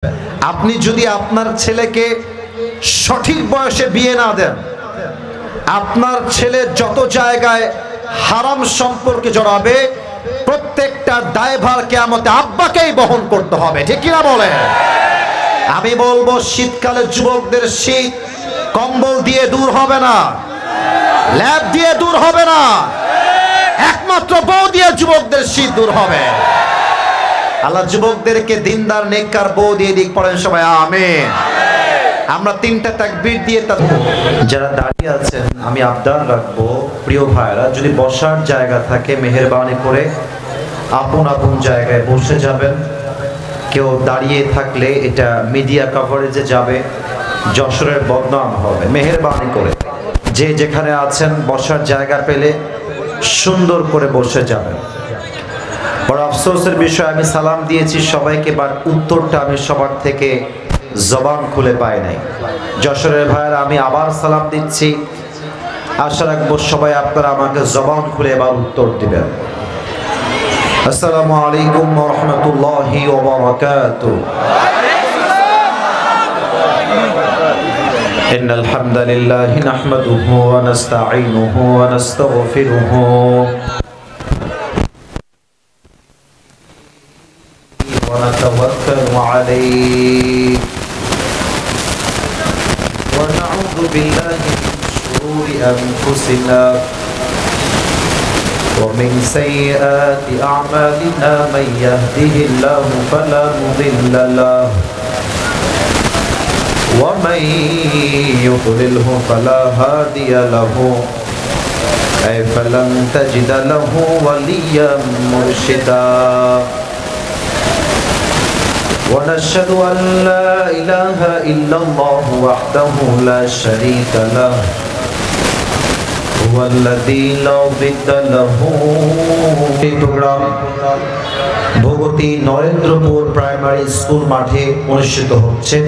আপনি যদি আপনার ছেলেকে সঠিক বয়সে বিয়ে না দেন, আপনার ছেলে যত জায়গায় হারাম সম্পর্কে জড়াবে, প্রত্যেকটা দায়ভার কিয়ামতে আব্বাকেই বহন করতে হবে। ঠিক কিনা বলেন? আমি বলবো, শীতকালে যুবকদের শীত কম্বল দিয়ে দূর হবে না, ল্যাব দিয়ে দূর হবে না, একমাত্র বউ দিয়ে যুবকদের শীত দূর হবে। আল্লাহ যুবকদেরকে দিনদার নেককার বউ দিয়ে দিক। পড়েন সবাই আমিন। আমরা তিনটা তাকবীর দিয়ে যারা দাঁড়িয়ে আছেন, আমি আবদার রাখবো প্রিয় ভাইরা, যদি বসার জায়গা থাকে মেহেরবানি করে আপন আপন জায়গায় বসে যাবেন। কেউ দাঁড়িয়ে থাকলে এটা মিডিয়া কভারেজে যাবে, যশোরের বদনাম হবে। মেহেরবানি করে যে যেখানে আছেন বসার জায়গা পেলে সুন্দর করে বসে যাবেন। বড় আফসোসের বিষয়, আমি সালাম দিয়েছি সবাইকে, বাট উত্তরটা আমি সবার থেকে জবান খুলে পাই নাই। যশোরের ভাইয়েরা, আমি আবার সালাম দিচ্ছি, আশা রাখবো সবাই আপনারা আমাকে জবান খুলে এবার উত্তর দিবেন। আসসালামু আলাইকুম ওয়া রাহমাতুল্লাহি ওয়া বারাকাতুহু। ইন্নাল হামদালিল্লাহি নাহমাদুহু ওয়া নাস্তাঈনুহু ওয়া নাস্তাগফিরুহু ওয়া নাতাওয়াক্কালু আলাইহি ওয়া নাউযু বিল্লাহি মিন শুরুরি আনফুসিনা ومن سيئات أعمالنا من يهده الله فلا مضل له ومن يضلله فلا هادي له فلن تجد له وليا مرشدا ونشهد أن لا إله إلا الله وحده لا شريك له প্রোগ্রাম ভগতী নরেন্দ্রপুর প্রাইমারি স্কুল মাঠে অনুষ্ঠিত হচ্ছে।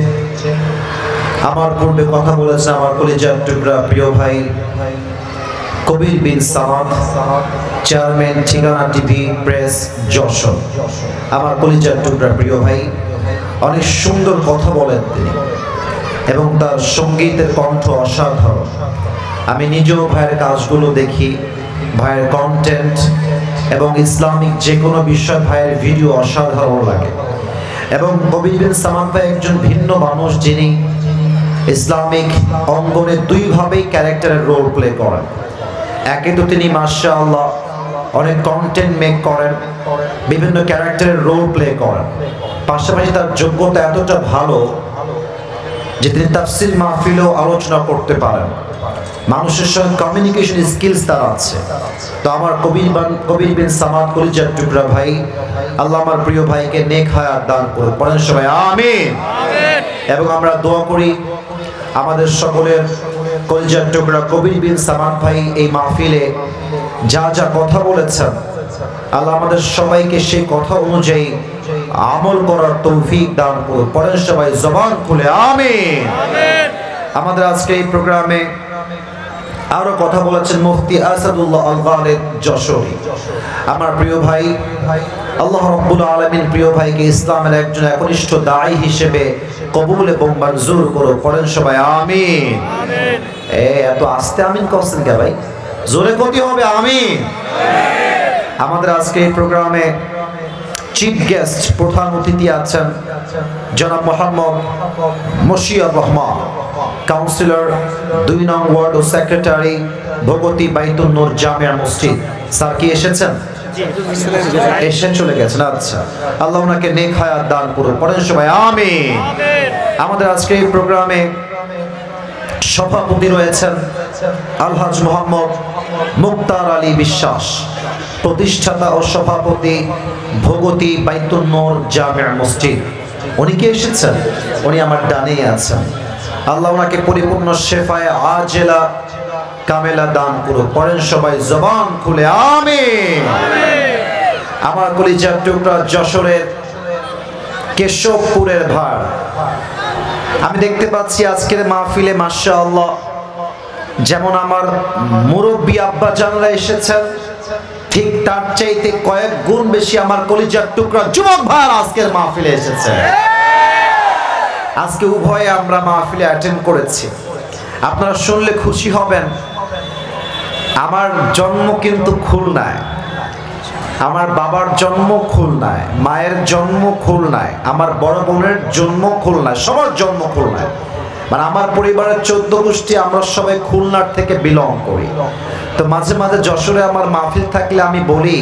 আমার পূর্বে কথা বলেছে আমার কলিজার টুকরা প্রিয় ভাই কবির বিন সামাদ, চেয়ারম্যান ঠিকানা টিভি প্রেস যশোর। আমার কলিজার টুকরা প্রিয় ভাই, অনেক সুন্দর কথা বলেন তিনি এবং তার সঙ্গীতের কণ্ঠ অসাধারণ। আমি নিজেও ভাইয়ের কাজগুলো দেখি, ভাইয়ের কন্টেন্ট এবং ইসলামিক যে কোনো বিষয় ভাইয়ের ভিডিও অসাধারণ লাগে। এবং কবির বিন সামাদ ভাই একজন ভিন্ন মানুষ, যিনি ইসলামিক অঙ্গনে দুইভাবেই ক্যারেক্টারের রোল প্লে করেন। একে তো তিনি মাশাআল্লাহ অনেক কন্টেন্ট মেক করেন, বিভিন্ন ক্যারেক্টারের রোল প্লে করেন, পাশাপাশি তার যোগ্যতা এতটা ভালো যে তিনি তাফসীর মাহফিলেও আলোচনা করতে পারেন, মানুষের সঙ্গে কমিউনিকেশন স্কিলস তার আছে। তো আমার কবির বিন সামাদ কলিজার টুকরা ভাই, আল্লাহ আমার প্রিয় ভাইকে নেক হায়াত দান করুন। পড়েন সবাই আমিন। এবং আমরা দোয়া করি আমাদের সকলের কলিজার টুকরা কবির বিন সামাদ ভাই এই মাহফিলে যা যা কথা বলেছেন, আল্লাহ আমাদের সবাইকে সেই কথা অনুযায়ী আমল করার তৌফিক দান করুন। পড়েন সবাই জবান খুলে আমিন। আমাদের আজকে এই প্রোগ্রামে আরো কথা বলেছেন মুফতি আসাদুল্লাহ আল গালিব যশোরী, আমার প্রিয় ভাই। আল্লাহ রাব্বুল আলামিন প্রিয় ভাইকে ইসলামের একজন একনিষ্ঠ দায়ী হিসেবে কবুল এবং মঞ্জুর করুন। পড়েন সবাই আমিন। এত আস্তে আমিন করছেন কে ভাই? জোরে কতি হবে আমিন। আমাদের আজকে এই প্রোগ্রামে চিফ গেস্ট, প্রধান অতিথি আছেন জনাব মোহাম্মদ মশিউর রহমান, কাউন্সিলর 2 নং ওয়ার্ড ও সেক্রেটারি ভগতী বাইতুন নূর জামিয়া মসজিদ। স্যার কি এসেছেন? এসে চলে গেছেন। আচ্ছা, আল্লাহ ওনাকে নেক হায়াত দান করুন। পড়েন সবাই আমিন। আমাদের আজকে এই প্রোগ্রামে সভাপতি রয়েছেন আলহাজ মোহাম্মদ মুক্তার আলী বিশ্বাস, প্রতিষ্ঠাতা ও সভাপতি ভগতী বাইতুন নূর জামিয়া মসজিদ। উনি কি এসেছেন? উনি আমার ডানেই আছেন। আল্লাহ ওনাকে পরিপূর্ণ শেফায়ে আজেলা কামেলা দান করুন। পড়েন সবাই জবান খুলে আমিন। আমার কলিজার টুকরা যশোরের কেশবপুরের ভাই, আমি দেখতে পাচ্ছি আজকের মাহফিলে মাশাআল্লাহ যেমন আমার মুরব্বী আব্বা জানরা এসেছেন, ঠিক তার চাইতে কয়েক গুণ বেশি আমার কলিজার টুকরা যুবক ভাই আজকের মাহফিলে এসেছে। আজকে উভয়ে আমরা মাহফিলে অ্যাটেন্ড করেছি। আপনারা শুনলে খুশি হবেন, আমার জন্ম কিন্তু খুলনায়, আমার বাবার জন্ম খুলনায়, মায়ের জন্ম খুলনায়, আমার বড় বোনের জন্ম খুলনায়, সবার জন্ম খুলনায়। মানে আমার পরিবারের 14 গোষ্ঠী আমরা সবাই খুলনার থেকে বিলং করি। তো মাঝে মাঝে যশোরে আমার মাহফিল থাকলে আমি বলি,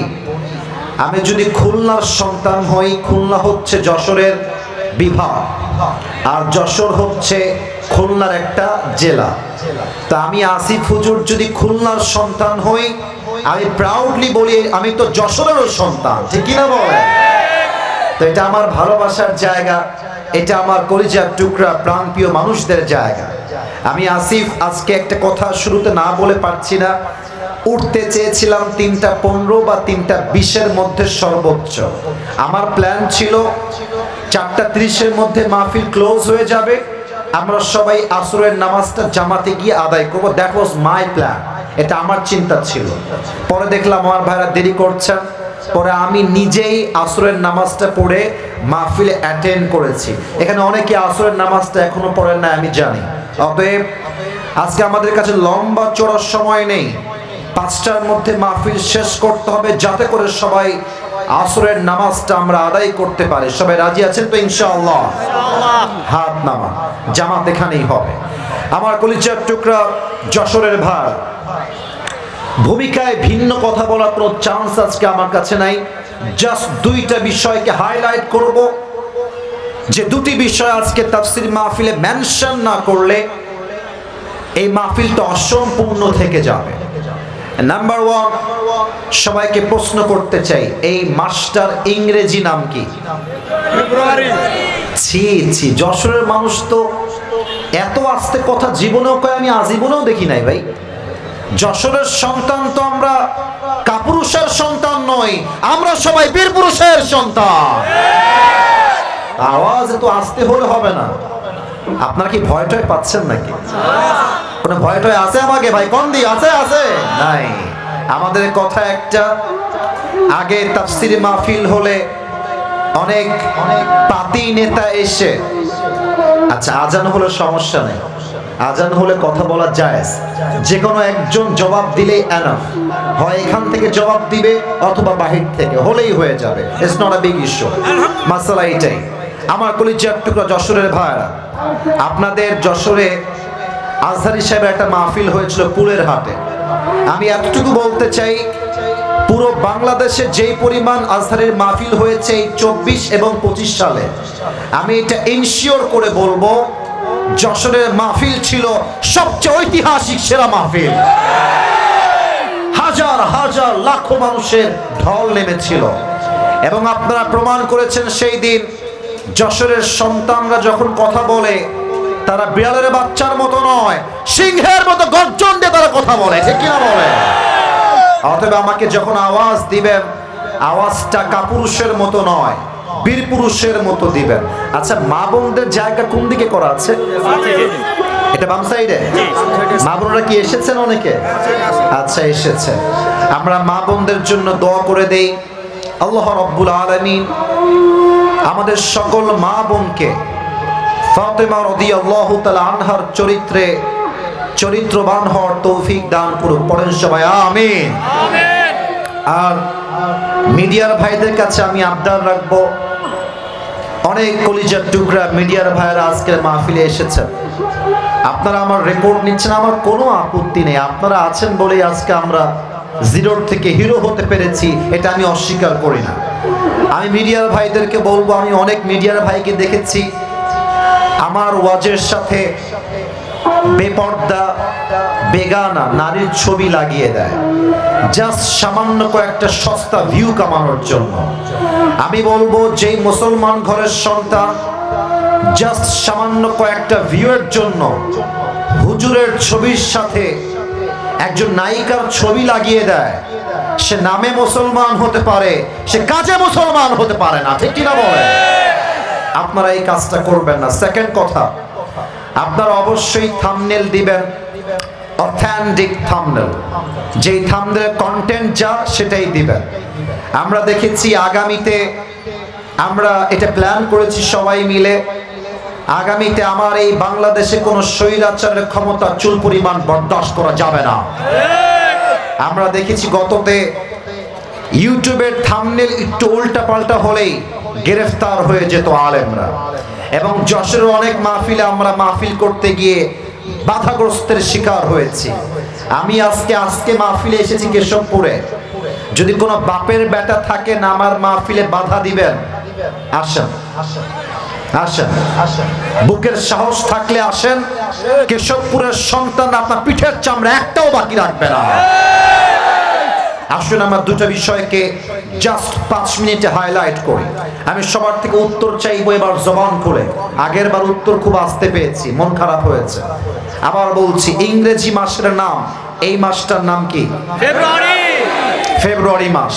আমি যদি খুলনার সন্তান হই, খুলনা হচ্ছে যশোরের বিভাগ, আর যশোর হচ্ছে খুলনার একটা জেলা। তা আমি আসিফ হুজুর যদি খুলনার সন্তান হই, আমি প্রাউডলি বলি আমি তো যশোরেরও সন্তান, ঠিক কিনা বলেন? তো এটা আমার ভালোবাসার জায়গা, এটা আমার কলিজার টুকরা প্রাণপ্রিয় মানুষদের জায়গা। আমি আসিফ আজকে একটা কথা শুরুতে না বলে পারছি না, উঠতে চেয়েছিলাম 3:15 বা 3:20 মধ্যে সর্বোচ্চ। আমার প্ল্যান ছিল 4:30 মধ্যে মাহফিল ক্লোজ হয়ে যাবে, আমরা সবাই আসরের নামাজটা জামাতে গিয়ে আদায় করবো। দ্যাট ওয়াজ মাই প্ল্যান, এটা আমার চিন্তা ছিল। পরে দেখলাম আমার ভাইরা দেরি করছেন, পরে আমি নিজেই আসরের নামাজটা পড়ে মাহফিলে অ্যাটেন্ড করেছি। এখানে অনেকে আসরের নামাজটা এখনো পড়েন না আমি জানি। অতএব আজকে আমাদের কাছে লম্বা চড়ার সময় নেই, 5টার মধ্যে মাহফিল শেষ করতে হবে, যাতে করে সবাই আসরের নামাজটা আমরা আদায় করতে পারি। সবাই রাজি আছেন তো ইনশাআল্লাহ? হাত নামান, জামাত এখানেই হবে। আমার কলিজার টুকরা যশোরের ভাই, ভূমিকায় ভিন্ন কথা বলার কোনো চান্স আজকে আমার কাছে নাই। জাস্ট 2টা বিষয়কে হাইলাইট করব, যে 2টি বিষয় আজকে তাফসীর মাহফিলে মেনশন না করলে এই মাহফিলটা অসম্পূর্ণ থেকে যাবে। নাম্বার 1, সবাইকে প্রশ্ন করতে চাই, এই মাসটার ইংরেজি নাম কি? ফেব্রুয়ারি। ছি ছি, যশোরের মানুষ তো এত আস্তে কথা জীবনেও কয়, আমি আজীবনেও দেখি নাই ভাই। যশোরের সন্তান তো আমরা কাপুরুষের সন্তান নই, আমরা সবাই বীর পুরুষের সন্তান। আওয়াজ এত আস্তে হলে হবে না। আপনারা কি ভয় টয় পাচ্ছেন নাকি? কোনো ভয় টয় আছে আমাকে ভাই? কোন দি আছে? আছে নাই? আমাদের কথা একটা, আগে তাফসীর মাহফিল হলে অনেক পাতি নেতা এসে, আচ্ছা আজান হলে সমস্যা নেই, আজান হলে কথা বলা জায়েজ, যে কোনো একজন জবাব দিলেই এনাফ, হয় এখান থেকে জবাব দিবে অথবা বাহির থেকে, হলেই হয়ে যাবে। It's not a big issue. মাসালা এটাই। আমার কলিজার টুকরা যশোরের ভাইরা, আপনাদের যশোরে আজহারী সাহেবের একটা মাহফিল হয়েছিল পুলের হাটে। আমি এতটুকু বলতে চাই, পুরো বাংলাদেশে যেই পরিমাণ আজহারের মাহফিল হয়েছে এই 24 এবং 25 সালে, আমি এটা ইনশিওর করে বলবো যশোরের মাহফিল ছিল সবচেয়ে ঐতিহাসিক সেরা মাহফিল। হাজার হাজার লাখো মানুষের ঢল নেমেছিল এবং আপনারা প্রমাণ করেছেন সেই দিন যশোরের সন্তানরা যখন কথা বলে, তারা বিড়ালের বাচ্চার মতো নয়, সিংহের মতো গর্জন দিয়ে তারা কথা বলে, ঠিক কিনা বলে? অতএব আমাকে যখন আওয়াজ দিবেন, আওয়াজটা কাপুরুষের মতো নয়, বীর পুরুষের মতো দিবেন। আচ্ছা, মা বোনদের জায়গা কোন দিকে করা আছে? এটা বাম সাইডে। মা বোনরা কি এসেছেন অনেকে? আচ্ছা এসেছে। আমরা মা বোনদের জন্য দোয়া করে দেই, আল্লাহ রাব্বুল আলামিন আমাদের সকল মা বোনকে ফাতেমা রাদিয়াল্লাহু তাআলা আনহার চরিত্রে চরিত্রবান হওয়ার তৌফিক দান করুন। পড়েন সবাই আমিন। আর মিডিয়ার ভাইদের কাছে আমি আবদার রাখবো, অনেক কলিজার টুকরা মিডিয়ার ভাইরা আজকের মাহফিলে এসেছেন, আপনারা আমার রেকর্ড নিচ্ছেন, আমার কোনো আপত্তি নেই। আপনারা আছেন বলেই আজকে আমরা জিরোর থেকে হিরো হতে পেরেছি, এটা আমি অস্বীকার করি না। আমি মিডিয়ার ভাইদেরকে বলবো, আমি অনেক মিডিয়ার ভাইকে দেখেছি আমার ওয়াজের সাথে বেপর্দা বেগানা নারীর ছবি লাগিয়ে দেয়, জাস্ট সামান্য কয়েকটা সস্তা ভিউ কামানোর জন্য। আমি বলবো, যেই মুসলমান ঘরের সন্তান জাস্ট সামান্য কয়েকটা ভিউয়ের জন্য হুজুরের ছবির সাথে একজন নায়িকার ছবি লাগিয়ে দেয়, সে নামে মুসলমান হতে পারে, সে কাজে মুসলমান হতে পারে না, ঠিক কিনা বলে? আপনারা এই কাজটা করবেন না। সেকেন্ড কথা, আপনারা অবশ্যই থাম্বনেল দিবেন অথেন্টিক থাম্বনেল, যেই থাম্বনেলের কন্টেন্ট যা সেটাই দিবেন। আমরা দেখেছি আগামীতে, আমরা এটা প্ল্যান করেছি সবাই মিলে, আগামীতে আমার এই বাংলাদেশে কোনো স্বৈরাচারের ক্ষমতা চুল পরিমাণ বরদাস্ত করা যাবে না। আমরা দেখেছি গততে ইউটিউবের থাম্বনেল একটু উল্টা পাল্টা হলেই গ্রেফতার হয়ে যেত আলেমরা, এবং যশোরের অনেক মাহফিলে আমরা মাহফিল করতে গিয়ে বাধাগ্রস্তের শিকার হয়েছি। আমি আজকে মাহফিলে এসেছি কেশবপুরে। যদি কোনো বাপের বেটা থাকে না আমার মাহফিলে বাধা দিবেন, আসেন আসেন, বুকের সাহস থাকলে আসেন। কেশবপুরের সন্তান আপনার পিঠের চামড়া একটাও বাকি রাখবে না। আসুন আমরা দুটো বিষয়কে জাস্ট 5 মিনিটে হাইলাইট করি। আমি সবার থেকে উত্তর চাইবো এবার জবান খুলে। আগের বার উত্তর খুব আস্তে পেয়েছি, মন খারাপ হয়েছে। আবার বলছি, ইংরেজি মাসের নাম, এই মাসটার নাম কি? ফেব্রুয়ারি মাস।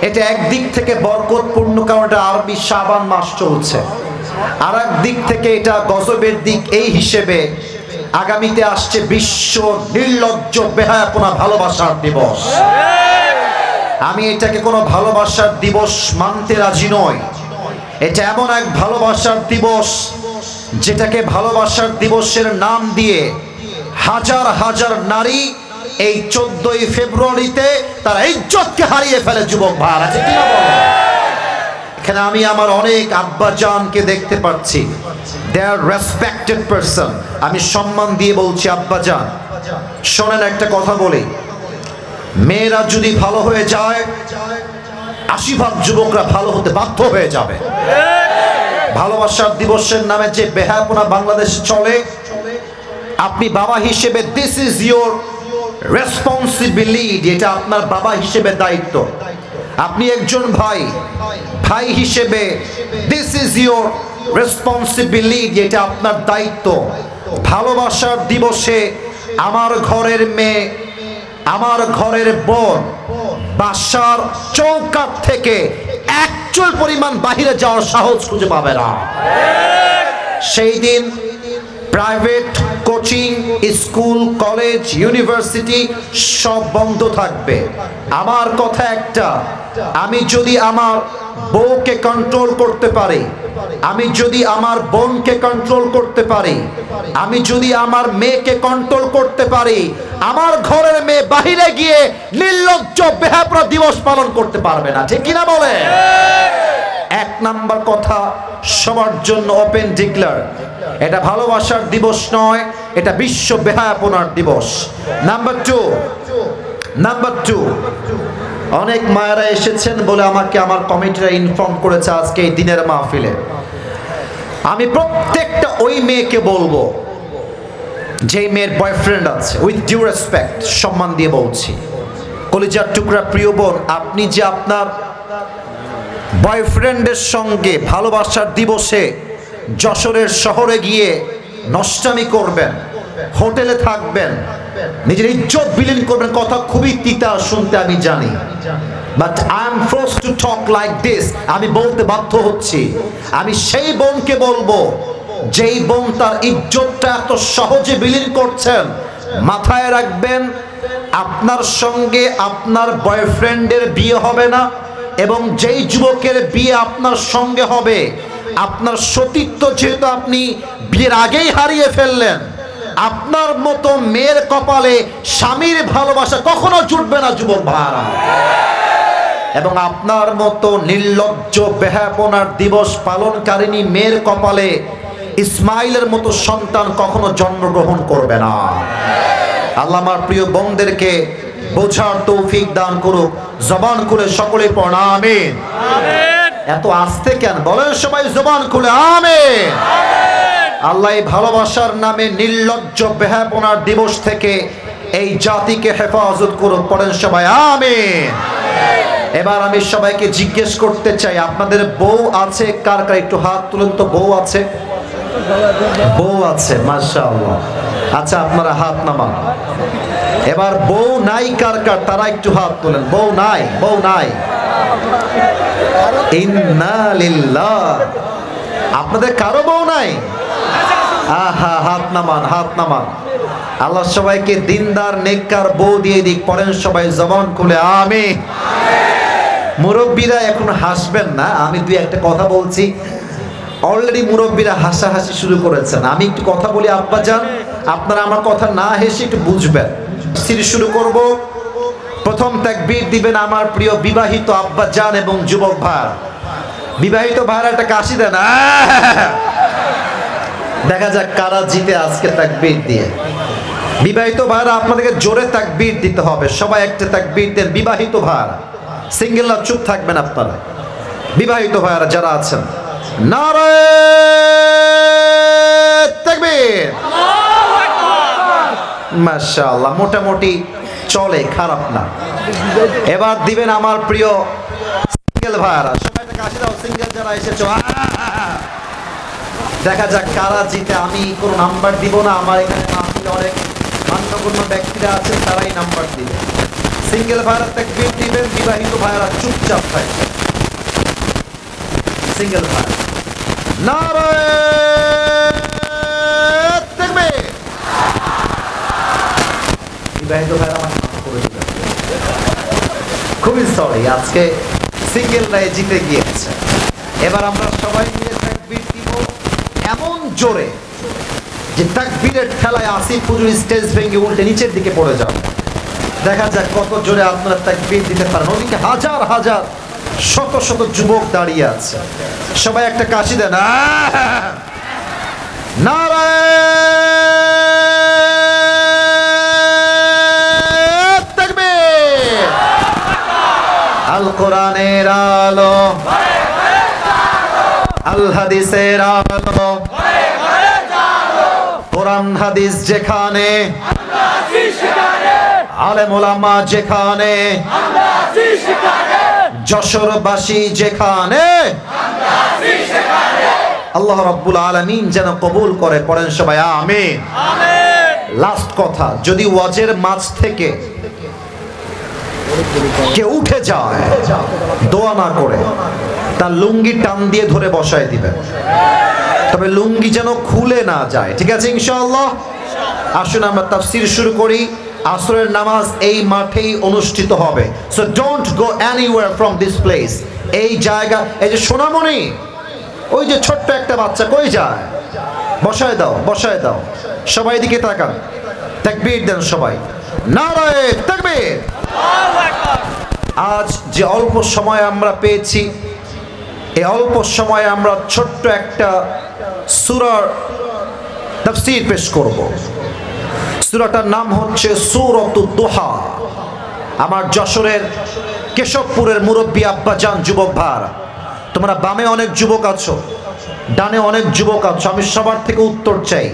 এটা একদিক থেকে বরকতপূর্ণ, কারণ এটা আরবি শাবান মাস চলছে। আর এক দিক থেকে এটা গজবের দিক, এই হিসেবে আগামীতে আসছে বিশ্ব নির্লজ্জ বেহায়াপনা ভালোবাসার দিবস। আমি এটাকে কোনো ভালোবাসার দিবস মানতে রাজি নই। এটা এমন এক ভালোবাসার দিবস যেটাকে ভালোবাসার দিবসের নাম দিয়ে হাজার হাজার নারী এই 14ই ফেব্রুয়ারিতে তারা ইজ্জতকে হারিয়ে ফেলে। যুবক ভাই আছে কিনা বলো? এখানে আমি আমার অনেক আব্বাজানকে দেখতে পাচ্ছি। দে আর রেসপেক্টেড পারসন। আমি সম্মান দিয়ে বলছি আব্বাজান, শোনেন একটা কথা বলি, মেয়েরা যদি ভালো হয়ে যায় 80% যুবকরা ভালো হতে বাধ্য হয়ে যাবে। ভালোবাসার দিবসের নামে যে বেহায়াপনা বাংলাদেশে চলে, আপনি বাবা হিসেবে দিস ইজ ইয়োর রেসপন্সিবিলিটি, এটা আপনার বাবা হিসেবে দায়িত্ব। আপনি একজন ভাই হিসেবে দিস ইজ ইয়োর রেসপন্সিবিলিটি, এটা আপনার দায়িত্ব। ভালোবাসার দিবসে আমার ঘরের মেয়ে, আমার ঘরের বোন বাসার চৌকাঠ থেকে এক চুল পরিমাণ বাহিরে যাওয়ার সাহস খুঁজে পাবে না। সেই দিন private coaching, school, college, university সব বন্ধ থাকবে। আমার কথা একটা, আমি যদি আমার বউকে কন্ট্রোল করতে পারি, আমি যদি আমার বোনকে কন্ট্রোল করতে পারি, আমি যদি আমার মেয়েকে কন্ট্রোল করতে পারি, আমার ঘরের মেয়ে বাহিরে গিয়ে নির্লজ্জ বেহায়াপনা দিবস পালন করতে পারবে না। ঠিক কিনা বলে? এক নাম্বার কথা সবার জন্য ওপেন ডিক্লেয়ার, এটা ভালোবাসার দিবস নয়, এটা বিশ্ব বেহায়াপনার দিবস। নাম্বার টু, অনেক মায়েরা এসেছেন বলে আমাকে আমার কমিটিরা ইনফর্ম করেছে আজকে এই দিনের মাহফিলে। আমি প্রত্যেকটা ওই মেয়েকে বলবো যে মেয়ের বয়ফ্রেন্ড আছে, উইথ ডিউ রেসপেক্ট, সম্মান দিয়ে বলছি, কলিজার টুকরা প্রিয় বোন, আপনি যে আপনার বয়ফ্রেন্ডের সঙ্গে ভালোবাসার দিবসে যশোরের শহরে গিয়ে নষ্টামি করবেন, হোটেলে থাকবেন, নিজের ইজ্জত বিলীন করবেন, কথা খুবই তিতা শুনতে আমি জানি, but I am forced to talk like this. আমি বলতে বাধ্য হচ্ছি। আমি সেই বোনকে বলবো যেই বোন তার ইজ্জতটা এত সহজে বিলীন করছেন, মাথায় রাখবেন আপনার সঙ্গে আপনার বয়ফ্রেন্ডের বিয়ে হবে না, এবং যেই যুবকের বিয়ে আপনার সঙ্গে হবে, আপনার সতীত্ব যেহেতু আপনি বিয়ের আগেই হারিয়ে ফেললেন, আপনার মতো মেয়ের কপালে স্বামীর ভালোবাসা কখনো জুটবে না যুবক ভাইরা। এবং আপনার মতো নির্লজ্জ বেহায়াপনার দিবস পালনকারিণী মেয়ের কপালে ইসমাইলের মতো সন্তান কখনো জন্মগ্রহণ করবে না। আল্লাহ আমার প্রিয় বোনদেরকে বোঝার তৌফিক দান করুক। জবান খুলে সকলে পড়া আমিন। এত আস্তে কেন বলেন সবাই? জবান খুলে আমিন। আল্লাহ ভালোবাসার নামে নির্লজ্জ বেহায়াপনার দিবস থেকে এই জাতিকে হেফাজত করুক। পড়েন সবাই আমিন। এবার আমি সবাইকে জিজ্ঞেস করতে চাই, আপনাদের বউ আছে কার কার? একটু হাত তুলেন তো। বউ আছে? বউ আছে, মাশাআল্লাহ। আচ্ছা, আপনারা হাত নামান। এবার বউ নাই কার কার? তারা একটু হাত তোলেন। বউ নাই? বউ নাই? ইন্না লিল্লাহ। আপনাদের কারো বউ নাই? আহা, হাত নামান, হাত নামান। আল্লাহ সবাইকে দিনদার নেককার বউ দিয়ে দিক। পড়েন সবাই জবান খুলে আমিন। মুরব্বীরা এখন হাসবেন না, আমি দুই একটা কথা বলছি, অলরেডি মুরব্বীরা হাসাহাসি শুরু করেছেন। আমি একটু কথা বলি আব্বাজান, আপনারা আমার কথা না হেসে একটু বুঝবেন। সিরিজ শুরু করব। প্রথম তাকবীর দিবেন আমার প্রিয় বিবাহিত আব্বাজান এবং যুবক ভাই। বিবাহিত ভাইরা একটা কাশি দেন। দেখা যাক কারা জিতে আজকে তাকবীর দিয়ে। বিবাহিত ভাইরা আপনাদেরকে জোরে তাকবীর দিতে হবে। সবাই একটা তাকবীর দেন। বিবাহিত ভাইরা, সিঙ্গেলরা চুপ থাকবেন আপনারা। বিবাহিত ভাইরা যারা আছেন, নারায়ে তাকবীর। মাশাআল্লাহ, মোটামুটি চলে, খারাপ না। এবার দিবেন আমার প্রিয় সিঙ্গেল ভাইরা। সবাই একটা কাশি দাও সিঙ্গেল যারা এসেছো। দেখা যাক কারা জিতে। আমি কোনো নাম্বার দিব না, আমার এখানে মাহফিলে অনেক মান্যগণ্য ব্যক্তিরা আছেন, তারাই নাম্বার দিবে। সিঙ্গেল ভাইরা তাকবীর দিবেন, বিবাহিত ভাইরা চুপচাপ থাকবেন। সিঙ্গেল ভাই, নারায়ে তাকবীর। বিবাহিত ভাইরা আমার মাফ করে দিবেন, খুবই সরি, আজকে সিঙ্গেলরাই জিতে গিয়েছে। এবার আমরা সবাই মিলে তাকবীর দিব এমন জোরে যে তাকবীরের ঠেলায় আসিফ হুজুর স্টেজ ভেঙে উল্টে নিচের দিকে পড়ে যাবে। দেখা যাক কত জোরে আপনারা তাকবীর দিতে পারেন। ওদিকে হাজার হাজার শত শত যুবক দাঁড়িয়ে আছে। সবাই একটা কাশি দেন। নারায়ে তাকবীর। আল কোরআনের আলো, আল হাদিসের আলো, কোরআন হাদিস যেখানে, আলেম ওলামা যেখানে, যশোরবাসী যেখানে, আল্লাহ রাব্বুল আলামিন যেন কবুল করে। পড়েন সবাই আমিন। লাস্ট কথা, যদি ওয়াজের মাঝ থেকে কেউ উঠে যায় দোয়া না করে, তার লুঙ্গি টান দিয়ে ধরে বসায় দিবেন, তবে লুঙ্গি যেন খুলে না যায়। ঠিক আছে ইনশাআল্লাহ? আসুন আমরা তাফসীর শুরু করি। আসরের নামাজ এই মাঠেই অনুষ্ঠিত হবে। So don't go anywhere from this place. এই জায়গা, এই যে সোনামণি, ওই যে ছোট্ট একটা বাচ্চা কই যায়? বসায় দাও, বসায় দাও। সবাই দিকে তাকান, তাকবীর দেন সবাই। নারায়ে তাকবীর। আজ যে অল্প সময় আমরা পেয়েছি, এই অল্প সময়ে আমরা ছোট্ট একটা সূরার তাফসীর পেশ করব। সূরাটার নাম হচ্ছে সূরাতুদ দুহা। আমার যশোরের কেশবপুরের মুরব্বী আব্বাজান, যুবক ভাইরা, তোমরা বামে অনেক যুবক আছো, ডানে অনেক যুবক আছো, আমি সবার থেকে উত্তর চাই।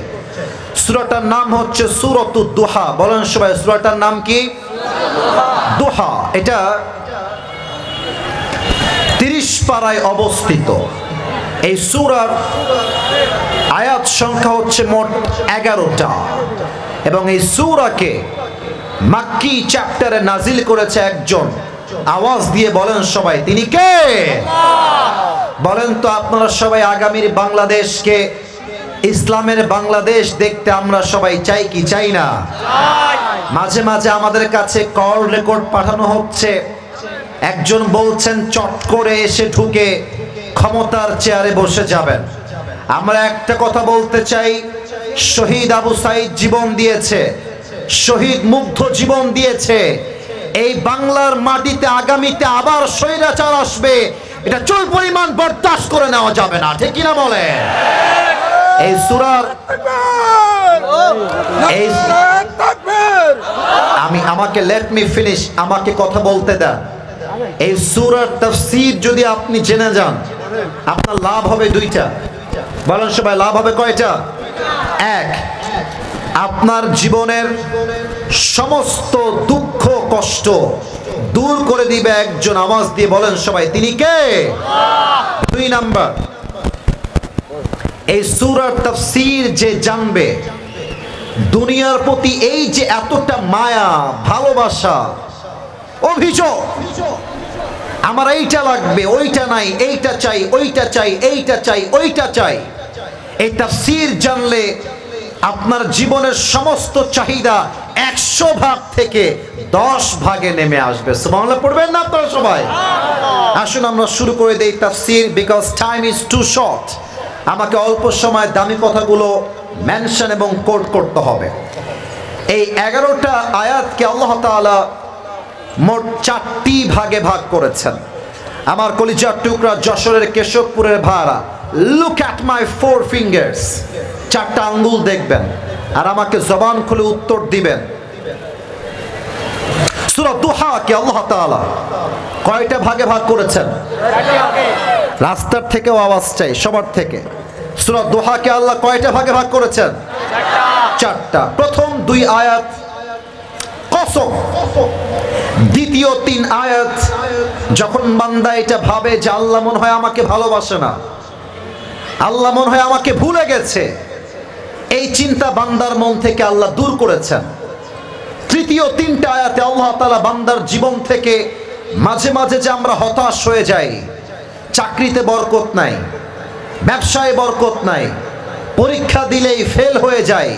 সূরাটার নাম হচ্ছে সূরাতুদ দুহা। বলেন সবাই, সূরাটার নাম কি? দুহা। এটা 30 পারায় অবস্থিত। এই সূরার আয়াত সংখ্যা হচ্ছে মোট 11টা, এবং এই সূরাকে মাক্কি চ্যাপ্টারে নাজিল করেছে একজন। আওয়াজ দিয়ে বলেন সবাই, তিনি কে? বলেন তো আপনারা সবাই, আগামীর বাংলাদেশকে ইসলামের বাংলাদেশ দেখতে আমরা সবাই চাই কি চাই না? মাঝে মাঝে আমাদের কাছে কল রেকর্ড পাঠানো হচ্ছে, একজন বলছেন চট করে এসে ঢুকে ক্ষমতার চেয়ারে বসে যাবেন। আমরা একটা কথা বলতে চাই, শহীদ আবু সাইদ জীবন দিয়েছে, শহীদ মুগ্ধ জীবন দিয়েছে। এই বাংলার মাটিতে আগামীতে আবার স্বৈরাচার আসবে, এটা চুল পরিমাণ বরদাস্ত করে নেওয়া যাবে না। ঠিক কিনা বলে? এই সূরার আমাকে লেট মি ফিনিশ, আমাকে কথা বলতে দেন। এই সূরার তাফসীর যদি আপনি জেনে যান, আপনার লাভ হবে দুইটা। বলেন সবাই, লাভ হবে কয়টা? এক, আপনার জীবনের সমস্ত দুঃখ কষ্ট দূর করে দিবে একজন। আওয়াজ দিয়ে বলেন সবাই, তিনি কে? 2 নাম্বার, এই সূরার তাফসীর যে জানবে, দুনিয়ার প্রতি এই যে এতটা মায়া, ভালোবাসা, অভিযোগ, আমার এইটা লাগবে, ওইটা নাই, এইটা চাই, ওইটা চাই, এইটা চাই, ওইটা চাই, এই তাফসীর জানলে আপনার জীবনের সমস্ত চাহিদা 100 ভাগ থেকে 10 ভাগে নেমে আসবে। সুবহানাল্লাহ পড়বেন না আপনারা সবাই? আসুন আমরা শুরু করে দেই তাফসীর, because time is too short. আমাকে অল্প সময় দামি কথাগুলো মেনশন এবং কোট করতে হবে। এই 11টা আয়াতকে আল্লাহ তাআলা মোট 4টি ভাগে ভাগ করেছেন। আমার কলিজার টুকরা যশোরের কেশবপুরের ভাড়া, লুক অ্যাট মাই 4 ফিঙ্গার্স, 4টা আঙ্গুল দেখবেন আর আমাকে জবান খুলে উত্তর দিবেন। সূরা দুহাকে আল্লাহ তাআলা কয়টা ভাগে ভাগ করেছেন? রাস্তার থেকেও আওয়াজ চাই, সবার থেকে। সূরা দুহাকে আল্লাহ কয়টা ভাগে ভাগ করেছেন? 4টা। প্রথম 2 আয়াত কসম, দ্বিতীয় 3 আয়াত যখন বান্দা এটা ভাবে যে আল্লাহ মনে হয় আমাকে ভালোবাসে না, আল্লাহ মনে হয় আমাকে ভুলে গেছে, এই চিন্তা বান্দার মন থেকে আল্লাহ দূর করেছেন। তৃতীয় 3টা আয়াতে আল্লাহ তাআলা বান্দার জীবন থেকে মাঝে মাঝে যে আমরা হতাশ হয়ে যাই, চাকরিতে বরকত নাই, ব্যবসায় বরকত নাই, পরীক্ষা দিলেই ফেল হয়ে যায়,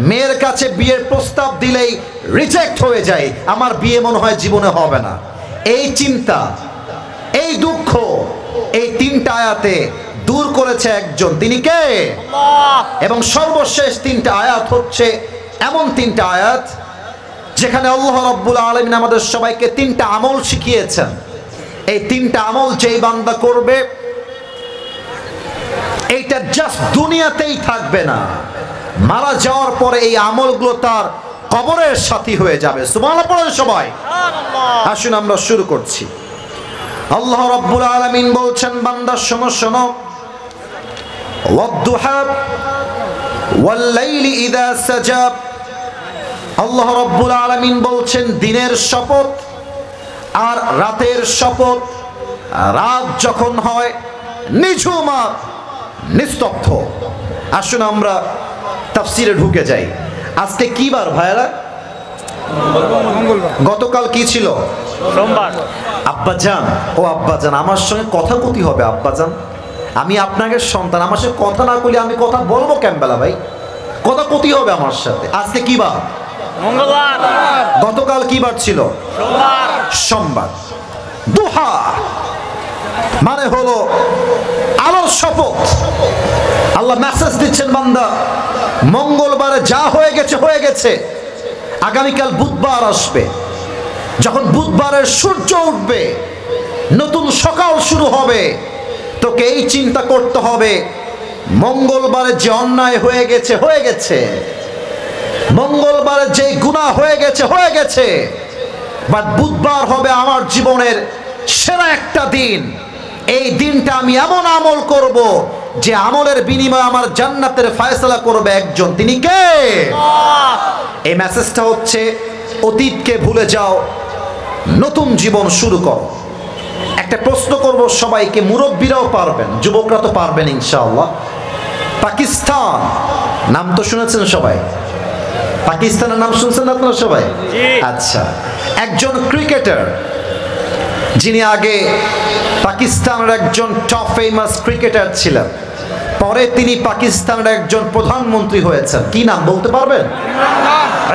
মেয়ের কাছে বিয়ের প্রস্তাব দিলেই রিজেক্ট হয়ে যায়, আমার বিয়ে মনে হয় জীবনে হবে না, এই চিন্তা, এই দুঃখ, এই 3টা আয়াতে দূর করেছে একজন, তিনি কে? আল্লাহ। এবং সর্বশেষ 3টা আয়াত হচ্ছে এমন 3টা আয়াত যেখানে আল্লাহ রাব্বুল আলামিন আমাদের সবাইকে 3টা আমল শিখিয়েছেন। এই 3টা আমল যেই বান্দা করবে, এইটা জাস্ট দুনিয়াতেই থাকবে না, মারা যাওয়ার পরে এই আমলগুলো তার কবরের সাথী হয়ে যাবে। সুবহানাল্লাহ পড়েন সবাই। আসুন আমরা শুরু করছি। আল্লাহ রাব্বুল আলামিন বলছেন, বান্দা শোনো শোনো, ওয়াদ-দুহা ওয়াল-লাইলি ইযা সাজা। আল্লাহ রাব্বুল আলামিন বলছেন দিনের শপথ আর রাতের শপথ। রাত যখন হয় নিঝুম আর নিস্তব্ধ। আসুন আমরা তাফসিরে ঢুকে যাই। আজকে কি বার ভাইরা? গতকাল কি ছিল? সোমবার। আব্বাজান, ও আব্বাজান, আমার সঙ্গে কথা কতি হবে আব্বাজান? আমি আপনাকে সন্তান, আমার সাথে কথা না কইলে আমি কথা বলবো কেমবেলা ভাই? কথা কতি হবে আমার সাথে। আজকে কি বার? মঙ্গলবার। গতকাল কি বার ছিল? সোমবার। সোমবার। দুহা মানে হলো আলোর শপথ। আল্লাহ মেসেজ দিচ্ছেন, বান্দা মঙ্গলবারে যা হয়ে গেছে হয়ে গেছে, আগামীকাল বুধবার আসবে, যখন বুধবারের সূর্য উঠবে, নতুন সকাল শুরু হবে, তোকে এই চিন্তা করতে হবে মঙ্গলবারে যে অন্যায় হয়ে গেছে হয়ে গেছে, মঙ্গলবারে যে গুনাহ হয়ে গেছে হয়ে গেছে, বাট বুধবার হবে আমার জীবনের সেরা একটা দিন। এই দিনটা আমি এমন আমল করব যে আমলের বিনিময়ে আমার জান্নাতের ফয়সালা করবে একজন, তিনি কে? আল্লাহ। এই মেসেজটা হচ্ছে অতীতকে ভুলে যাও, নতুন জীবন শুরু করো। একটা প্রশ্ন করব সবাইকে, মুরব্বীরাও পারবেন, যুবকরা তো পারবেন ইনশাআল্লাহ। পাকিস্তান নাম তো শুনেছেন সবাই? পাকিস্তানের নাম শুনছেন আপনারা সবাই? আচ্ছা, একজন ক্রিকেটার যিনি আগে পাকিস্তানের একজন টপ ফেমাস ক্রিকেটার ছিলেন, পরে তিনি পাকিস্তানের একজন প্রধানমন্ত্রী হয়েছেন। কি নাম বলতে পারবেন?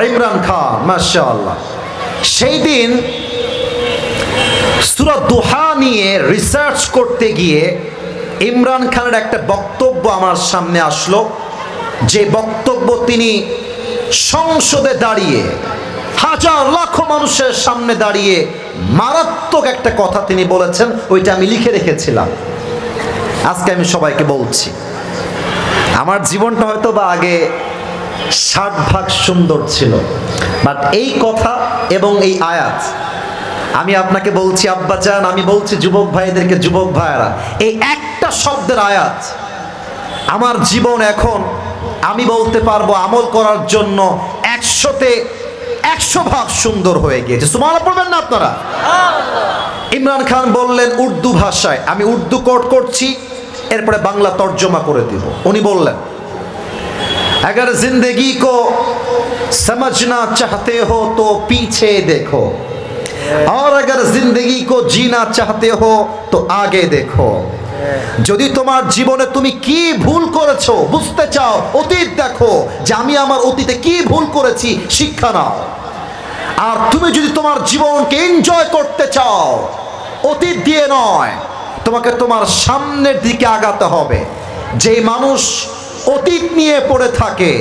ইমরান খান। মাশাআল্লাহ। সেই দিন সূরা দুহা নিয়ে রিসার্চ করতে গিয়ে ইমরান খানের একটা বক্তব্য আমার সামনে আসলো, যে বক্তব্য তিনি সংসদে দাঁড়িয়ে হাজার লাখ মানুষের সামনে দাঁড়িয়ে মারাত্মক একটা কথা তিনি বলেছেন, ওইটা আমি লিখে রেখেছিলাম, আজকে আমি সবাইকে বলছি। আমার জীবনটা হয়তো বা আগে 60 সুন্দর ছিল, বাট এই কথা এবং এই আয়াত আমি আপনাকে বলছি আব্বাজান, আমি বলছি যুবক ভাইদেরকে, যুবক ভাইয়েরা, এই একটা শব্দের আয়াত আমার জীবন এখন আমি বলতে পারবো আমল করার জন্য 100তে 100 সুন্দর হয়ে গিয়েছে। সুবহানাল্লাহ পড়বেন না আপনারা? ইমরান খান বললেন উর্দু ভাষায়, আমি উর্দু কোট করছি, এরপরে বাংলা তর্জমা করে দিব। উনি বললেন, अगर जिंदगी को समझना चाहते हो तो पीछे देखो, और अगर जिंदगी को जीना चाहते हो तो आगे देखो। যদি তোমার জীবনে তুমি কি ভুল করেছো বুঝতে চাও, অতীত দেখো যে আমি আমার অতীতে কি ভুল করেছি, শিক্ষা নাও। আর তুমি যদি তোমার জীবনকে এনজয় করতে চাও, অতীত দিয়ে নয়, তোমাকে তোমার সামনের দিকে আগাতে হবে। যে মানুষ অতীত নিয়ে পড়ে থাকে,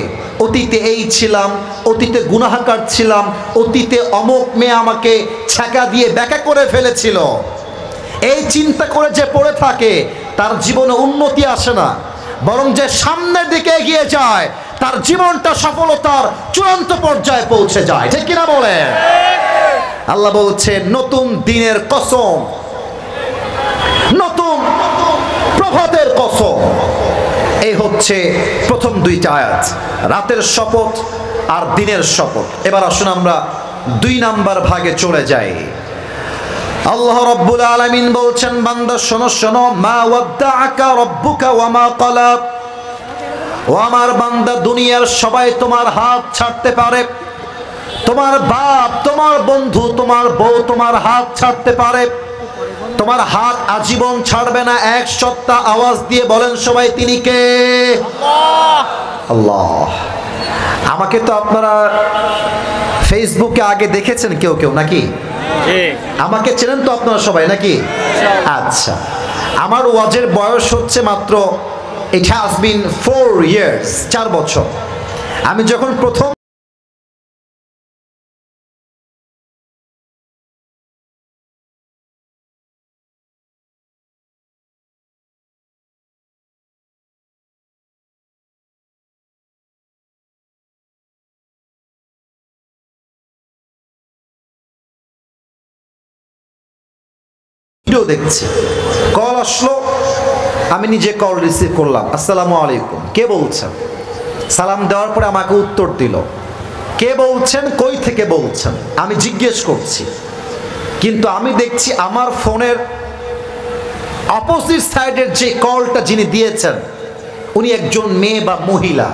অতীতে এই ছিলাম, অতীতে গুনাহগার ছিলাম, অতীতে অমুক মেয়ে আমাকে ছ্যাঁকা দিয়ে ব্যাকা করে ফেলেছিল, এই চিন্তা করে যে পড়ে থাকে তার জীবনে উন্নতি আসে না, বরং যে সামনের দিকে এগিয়ে যায় তার জীবনটা সফলতার চূড়ান্ত পর্যায়ে পৌঁছে যায়। ঠিক কিনা বলেন? আল্লাহ বলছে নতুন দিনের কসম, নতুন প্রভাতের কসম। এই হচ্ছে প্রথম দুইটা আয়াত, রাতের শপথ আর দিনের শপথ। এবার আসুন আমরা 2 নাম্বার ভাগে চলে যাই। আল্লাহ রাব্বুল আলামিন বলছেন, বান্দা শোনো শোনো, মা ওয়াদ্দাআকা রাব্বুকা ওয়া মা ক্বালা। ও আমার বান্দা, দুনিয়ার সবাই তোমার হাত ছাড়তে পারে, তোমার বাপ, তোমার বন্ধু, তোমার বউ তোমার হাত ছাড়তে পারে, তোমার হাত আজীবন ছাড়বে না। এক সত্তা আওয়াজ দিয়ে বলেন সবাই, তিনি কে? আল্লাহ। আল্লাহ। আমাকে তো আপনারা ফেসবুকে আগে দেখেছেন কেউ কেউ নাকি? আমাকে চেনেন তো আপনারা সবাই নাকি? আচ্ছা, আমার ওয়াজের বয়স হচ্ছে মাত্র, it has been 4 years, 4 বছর। আমি যখন প্রথম ভিডিও দেখছি, কল আসলো, আমি নিজে কল রিসিভ করলাম, আসসালামু আলাইকুম, কে বলছেন? সালাম দেওয়ার পরে আমাকে উত্তর দিল, কে বলছেন, কই থেকে বলছেন? আমি জিজ্ঞেস করছি, কিন্তু আমি দেখছি আমার ফোনের অপোজিট সাইডের যে কলটা যিনি দিয়েছেন উনি একজন মেয়ে বা মহিলা,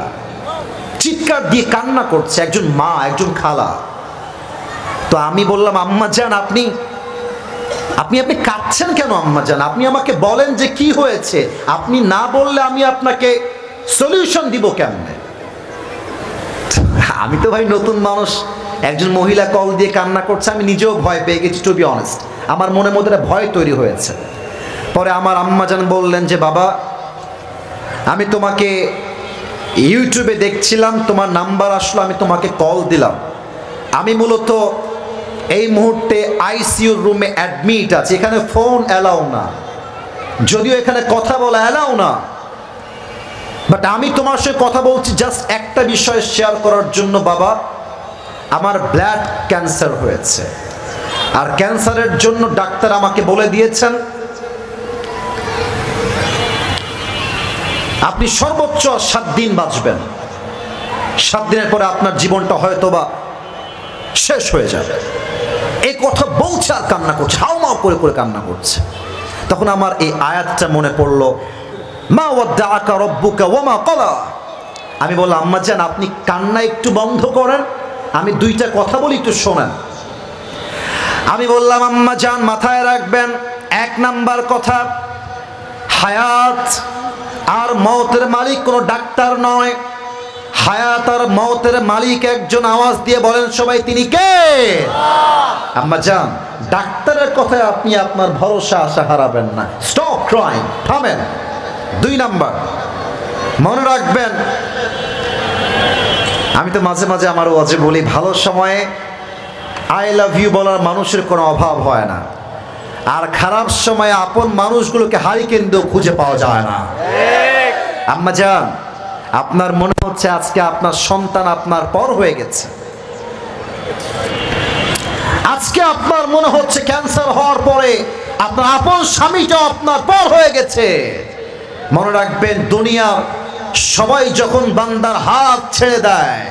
চিৎকার দিয়ে কান্না করছে, একজন মা, একজন খালা। তো আমি বললাম, আম্মা জান, আপনি আপনি আপনি কাঁদছেন কেন আম্মা জান? আপনি আমাকে বলেন যে কি হয়েছে। আপনি না বললে আমি আপনাকে সলিউশন দিব কেমনে? আমি তো ভাই নতুন মানুষ, একজন মহিলা কল দিয়ে কান্না করছে, আমি নিজেও ভয় পেয়ে গেছি, টু বি অনেস্ট। আমার মনের মধ্যে ভয় তৈরি হয়েছে। পরে আমার আম্মা জান বললেন যে, বাবা, আমি তোমাকে ইউটিউবে দেখছিলাম, তোমার নাম্বার আসলো, আমি তোমাকে কল দিলাম। আমি মূলত এই মুহূর্তে আইসিইউর রুমে অ্যাডমিট আছে, এখানে ফোন অ্যালাউ না, যদিও এখানে কথা বলা অ্যালাউ না, বাট আমি তোমার সাথে কথা বলছি জাস্ট একটা বিষয় শেয়ার করার জন্য। বাবা, আমার ব্লাড ক্যান্সার হয়েছে, আর ক্যান্সারের জন্য ডাক্তার আমাকে বলে দিয়েছেন আপনি সর্বোচ্চ 7 দিন বাঁচবেন, 7 দিনের পরে আপনার জীবনটা হয়তোবা শেষ হয়ে যাবে। এই কথা বলছে আর কান্না করছে, হাউমাউ করে করে কান্না করছে। তখন আমার এই আয়াতটা মনে পড়লো, মা ওয়াদ্দাআকা রাব্বুকা ওয়া মা ক্বালা। আমি বললাম, আম্মা জান, আপনি কান্না একটু বন্ধ করেন, আমি 2টা কথা বলি, একটু শোনেন। আমি বললাম, আম্মা জান, মাথায় রাখবেন, 1 নাম্বার কথা, হায়াত আর মওতের মালিক কোনো ডাক্তার নয়, হায়াত আর মওতের মালিক একজন। আওয়াজ দিয়ে বলেন সবাই, তিনি কে? আম্মা জান, ডাক্তারের কথায় আপনি আপনার ভরসা আশা হারাবেন না। স্টপ ক্রাইং, থামেন। 2 নাম্বার, মনে রাখবেন, আমি তো মাঝে মাঝে আমার ওয়াজে বলি, ভালো সময়ে আই লাভ ইউ বলার মানুষের কোনো অভাব হয় না, আর খারাপ সময়ে আপন মানুষগুলোকে হারিকেন দিয়েও খুঁজে পাওয়া যায় না। আম্মা জান, আপনার মনে হচ্ছে আজকে আপনার সন্তান আপনার পর হয়ে গেছে, আজকে আপনার মনে হচ্ছে ক্যান্সার হওয়ার পরে আপনার আপন স্বামীটা আপনার পর হয়ে গেছে। মনে রাখবেন, দুনিয়া সবাই যখন বান্দার হাত ছেড়ে দেয়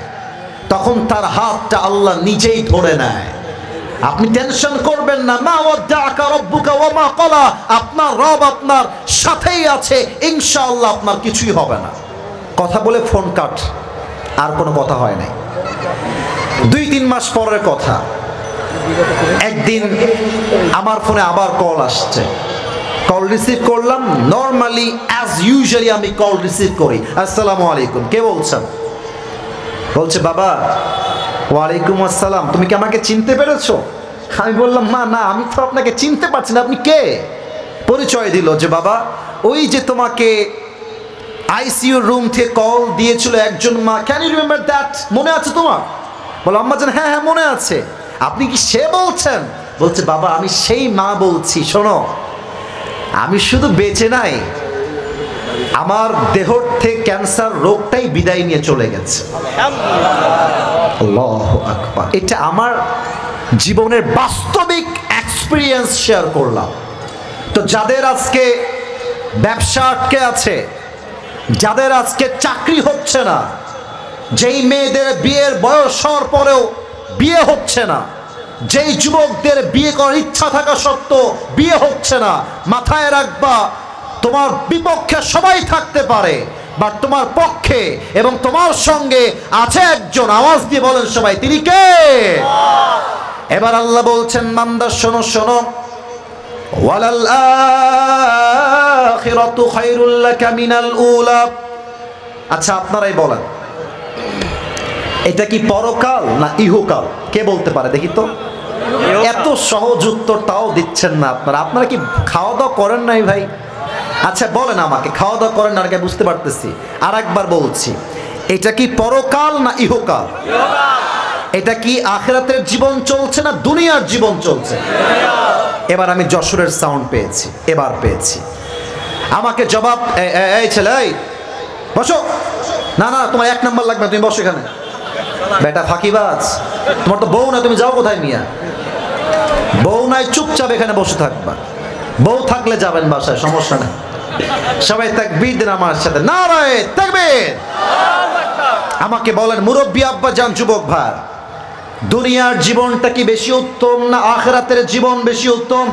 তখন তার হাতটা আল্লাহ নিজেই ধরে নেয়। আপনি টেনশন করবেন না, মা ওয়াদ্দাআকা রাব্বুকা ওয়া মা ক্বালা, আপনার রব আপনার সাথেই আছে, ইনশাআল্লাহ আপনার কিছুই হবে না। কথা বলে ফোন কাট, আর কোনো কথা হয় নাই। 2-3 মাস পরের কথা, একদিন আমার ফোনে আবার কল আসছে, কল রিসিভ করলাম। নর্মালি অ্যাজ ইউজুয়ালি আমি কল রিসিভ করি, আসসালামু আলাইকুম, কে বলছেন? বলছে, বাবা। ওয়ালাইকুম আসসালাম, তুমি কি আমাকে চিনতে পেরেছো? আমি বললাম, মা, না, আমি তো আপনাকে চিনতে পারছি না, আপনি কে? পরিচয় দিল যে, বাবা, ওই যে তোমাকে আইসিইউ রুম থেকে কল দিয়েছিল একজন মা, ক্যান ইউ রিমেম্বার দ্যাট? মনে আছে তোমার? বলো আম্মা জান হ্যাঁ হ্যাঁ মনে আছে। আপনি কি সে বলছেন? বলছে বাবা আমি সেই মা বলছি, শোনো আমি শুধু বেঁচে নাই, আমার দেহ থেকে ক্যান্সার রোগটাই বিদায় নিয়ে চলে গেছে। আল্লাহু আকবার। এটা আমার জীবনের বাস্তবিক এক্সপিরিয়েন্স শেয়ার করলাম। তো যাদের আজকে ব্যবসা আটকে আছে, যাদের আজকে চাকরি হচ্ছে না, যেই মেয়েদের বিয়ের বয়স হওয়ার পরেও বিয়ে হচ্ছে না, যেই যুবকদের বিয়ে করার ইচ্ছা থাকা সত্ত্বেও বিয়ে হচ্ছে না, মাথায় রাখবা তোমার বিপক্ষে সবাই থাকতে পারে, বাট তোমার পক্ষে এবং তোমার সঙ্গে আছে একজন। আওয়াজ দিয়ে বলেন সবাই, তিনি কে? এবার আল্লাহ বলছেন বান্দা শোনো শোনো, ওয়ালাল আখিরাতু খায়রুল লাকা মিনাল উলা। আচ্ছা আপনারাই বলেন এটা কি পরকাল না ইহকাল? কে বলতে পারে দেখি তো? এত সহজ উত্তর তাও দিচ্ছেন না আপনারা। আপনারা কি খাওয়া দাওয়া করেন নাই ভাই? আচ্ছা বলেন আমাকে, খাওয়া দাওয়া করেন না? বুঝতে পারতেছি। আর একবার বলছি, এটা কি পরকাল না ইহকাল? এটা কি আখিরাতের জীবন চলছে না দুনিয়ার জীবন চলছে? এবার আমি যশোরের সাউন্ড পেয়েছি, এবার পেয়েছি। আমাকে জবাব, এই ছেলে এই বসো। না না তোমার 1 নাম্বার লাগবে, তুমি বসো এখানে। বেটা ফাঁকিবাজ, তোমার তো বউ না, তুমি যাও কোথায় মিয়া? বউ নাই, চুপচাপ এখানে বসে থাকবা। বউ থাকলে যাবেন বাসায়, সমস্যা নেই। সবাই তাকবীর দেন আমার সাথে, নারায়ে তাকবীর। আমাকে বলেন মুরব্বী আব্বা জান, যুবক ভাই, দুনিয়ার জীবনটা কি বেশি উত্তম না আখিরাতের জীবন বেশি উত্তম?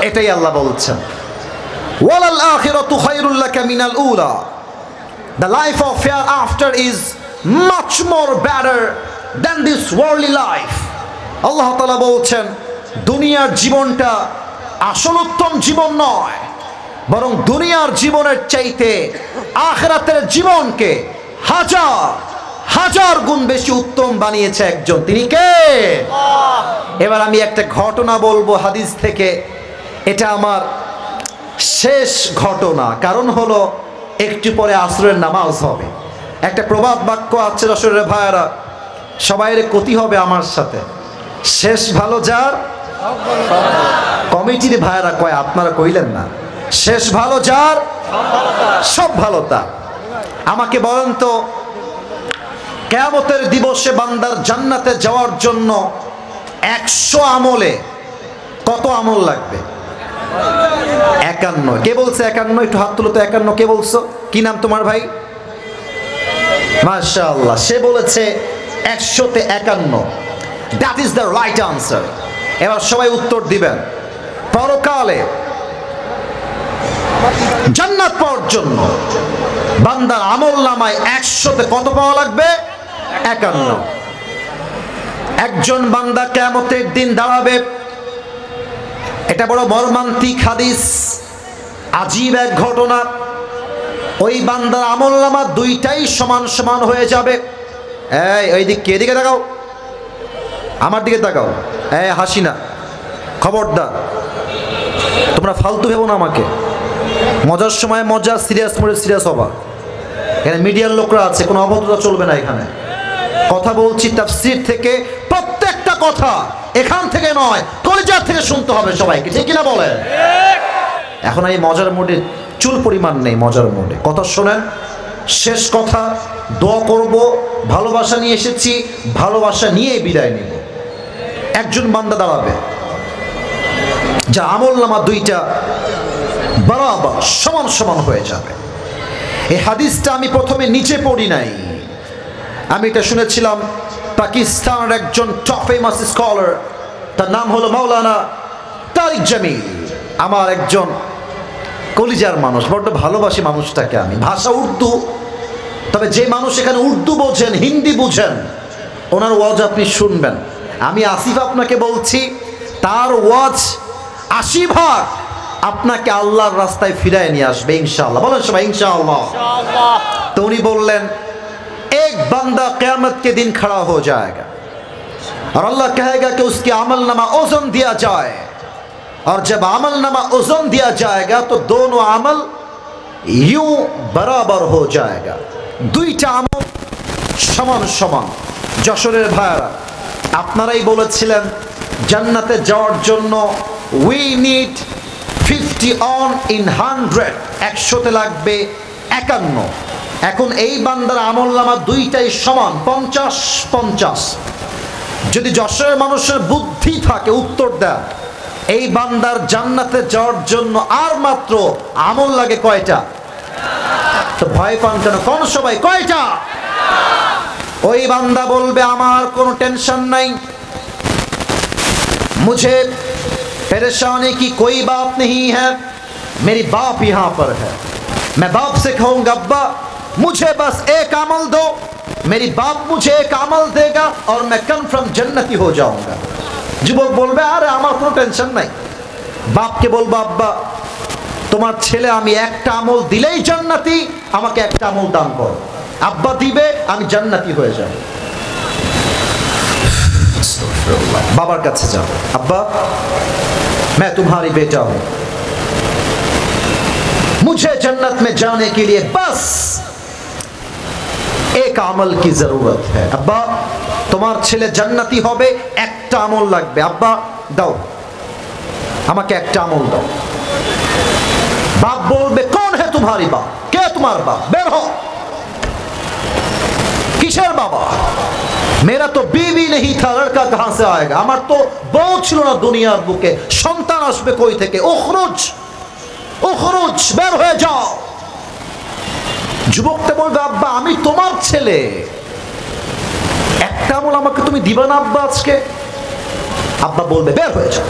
এটাই আল্লাহ বলছেন, ওয়ালাল আখিরাতু খায়রুল লাকা মিনাল উলা। The life of hereafter is much more better than this worldly life. আল্লাহ তাআলা বলছেন দুনিয়ার জীবনটা আসল উত্তম জীবন নয়, বরং দুনিয়ার জীবনের চাইতে আখিরাতের জীবনকে হাজার হাজার গুণ বেশি উত্তম বানিয়েছে একজন, তিনি কে? এবার আমি একটা ঘটনা বলবো হাদিস থেকে। এটা আমার শেষ ঘটনা, কারণ হলো একটু পরে আসরের নামাজ হবে। একটা প্রবাদ বাক্য আছে রসুলের ভাইয়েরা, সবাইরে ক্ষতি হবে আমার সাথে, শেষ ভালো যার। কমিটির ভাইয়েরা কয়, আপনারা কইলেন না, শেষ ভালো যার সব ভালো তার। আমাকে বলেন তো, কিয়ামতের দিবসে বান্দার জান্নাতে যাওয়ার জন্য 100 আমলে কত আমল লাগবে? 51। কে বলছে 51? একটু হাত তুলো তো। 51 কে বলছো? কি নাম তোমার ভাই? মাশাআল্লাহ, সে বলেছে 100-তে 51। That is the right answer. এবার সবাই উত্তর দিবেন। পরকালে জান্নাত পাওয়ার জন্য বান্দার আমল নামায় 100-তে কত পাওয়া লাগবে? 51। একজন বান্দা কিয়ামতের দিন দাঁড়াবে। এটা বড় মর্মান্তিক হাদিস, আজীব এক ঘটনা। ওই বান্দার আমল নামা দুইটাই সমান সমান হয়ে যাবে। এই দিকে, এদিকে তাকাও, আমার দিকে তাকাও। হাসি না, খবরদার, তোমরা ফালতু ভেবো না আমাকে। মজার সময় মজা, সিরিয়াস মোডে সিরিয়াস হবা। এখানে মিডিয়ার লোকরা আছে, কোনো অভদ্রতা চলবে না এখানে। কথা বলছি তাফসীর থেকে, প্রত্যেকটা কথা এখান থেকে নয়, কলিজার থেকে শুনতে হবে সবাইকে, ঠিক কিনা বলেন? এখন এই মজার মোডে চুল পরিমাণ নেই, মজার মোডে কথা শোনেন। শেষ কথা, দোয়া করব, ভালোবাসা নিয়ে এসেছি, ভালোবাসা নিয়ে বিদায় নেব। একজন বান্দা দাঁড়াবে যা আমল নামা দুইটা বরাবর সমান সমান হয়ে যাবে। এই হাদিসটা আমি প্রথমে নিচে পড়ি নাই, আমি এটা শুনেছিলাম পাকিস্তানের একজন টপ ফেমাস স্কলার, তার নাম হলো মাওলানা তারিক জামিল। আমার একজন কলিজার মানুষ, বড্ড ভালোবাসি মানুষটাকে আমি। ভাষা উর্দু, তবে যে মানুষ এখানে উর্দু বোঝেন, হিন্দি বুঝেন, ওনার ওয়াজ আপনি শুনবেন। আমি আসিফ আপনাকে বলছি, তার ওয়াজ 80% আপনাকে আল্লাহর রাস্তায় ফিরায় নিয়ে আসবে ইনশাআল্লাহ। বলেন সবাই ইনশাআল্লাহ। তো উনি বললেন, एक बंदा क़यामत के दिन खड़ा हो जाएगा और अल्लाह कहेगा कि उसके अमलनामा ओज़न दिया जाए, और जब अमलनामा ओज़न दिया जाएगा तो दोनों अमल यूं बराबर हो जाएगा। দুইটা আমল সমান সমান। যশোরের ভাইরা আপনারাই বলেছিলেন জান্নাতে যাওয়ার জন্য উই নিড 50 অন ইন 100, 100তে লাগবে 51। এখন এই বান্দার আমলনামা দুইটাই সমান, 50-50। যদি যশোরের মানুষের বুদ্ধি থাকে উত্তর দেন, এই বান্দার জান্নাতে যাওয়ার জন্য আর মাত্র আমল লাগে কয়টা? তো ভয় পান কেন? কোন সবাই কয়টা? ওই বান্দা বলবে আমার কোনো টেনশন নাই, मुझे परेशानी की कोई बात नहीं है, मेरी बाप यहाँ पर है। मैं बाप से कहूँगा अब्बा मुझे बस एक अमल दो, मेरी बाप मुझे एक अमल देगा और मैं कन्फर्म जन्नती हो जाऊंगा। যুবক বলবে আরে আমার কোনো টেনশন নাই। বাপকে বলবো আব্বা তোমার ছেলে আমি একটা আমল দিলেই জান্নাতি, আমাকে একটা আমল দান করো। আব্বা দিবে, আমি জান্নাতি হয়ে যাব। बाबर কাছে যাও, अब्बा मैं तुम्हारी बेटा हूं, मुझे जन्नत में जाने के लिए बस एक अमल की जरूरत है। अब्बा তোমার ছেলে জান্নাতি হবে, একটা আমল লাগবে। আব্বা দাও, আমাকে একটা আমল দাও। বাপ বলবে कौन है तुम्हारी बाप, কে তোমার বাপ, বের হও। কিসের বাবা? मेरा तो बीवी नहीं था, लड़का कहां से आएगा? আমার তো বউ ছিল না দুনিয়ার বুকে, সন্তান আসবে কই থেকে? উখরুজ উখরুজ, বের হয়ে যাও। যুবকটা বলবে আব্বা আমি তোমার ছেলে, একটা আমল আমাকে তুমি দিবা না আব্বা আজকে? আব্বা বলবে বের হয়ে যাও।